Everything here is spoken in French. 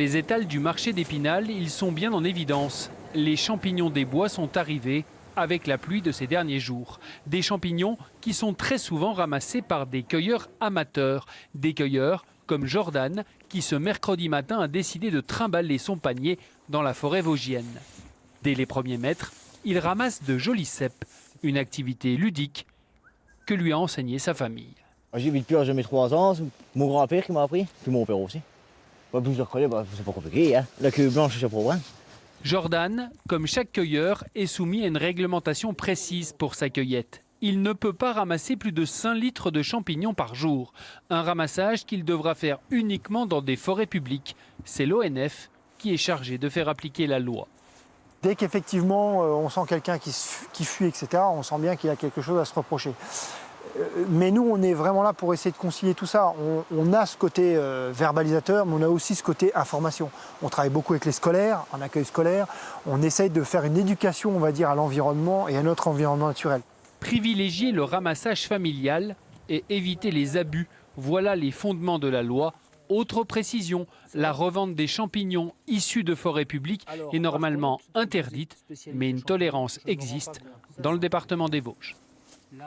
Les étals du marché d'Épinal, ils sont bien en évidence. Les champignons des bois sont arrivés avec la pluie de ces derniers jours. Des champignons qui sont très souvent ramassés par des cueilleurs amateurs. Des cueilleurs comme Jordan, qui ce mercredi matin a décidé de trimballer son panier dans la forêt vosgienne. Dès les premiers mètres, il ramasse de jolis cèpes, une activité ludique que lui a enseigné sa famille. J'ai vu depuis l'âge de mes 3 ans, c'est mon grand-père qui m'a appris, puis mon père aussi. Plus je le reconnais, c'est pas compliqué, hein. La queue blanche, c'est pour hein. Jordan, comme chaque cueilleur, est soumis à une réglementation précise pour sa cueillette. Il ne peut pas ramasser plus de 5 litres de champignons par jour. Un ramassage qu'il devra faire uniquement dans des forêts publiques. C'est l'ONF qui est chargé de faire appliquer la loi. Dès qu'effectivement on sent quelqu'un qui fuit, etc., on sent bien qu'il y a quelque chose à se reprocher. Mais nous, on est vraiment là pour essayer de concilier tout ça. On a ce côté verbalisateur, mais on a aussi ce côté information. On travaille beaucoup avec les scolaires, en accueil scolaire. On essaye de faire une éducation, on va dire, à l'environnement et à notre environnement naturel. Privilégier le ramassage familial et éviter les abus, voilà les fondements de la loi. Autre précision, la revente des champignons issus de forêts publiques est normalement interdite, mais une tolérance existe dans le département des Vosges.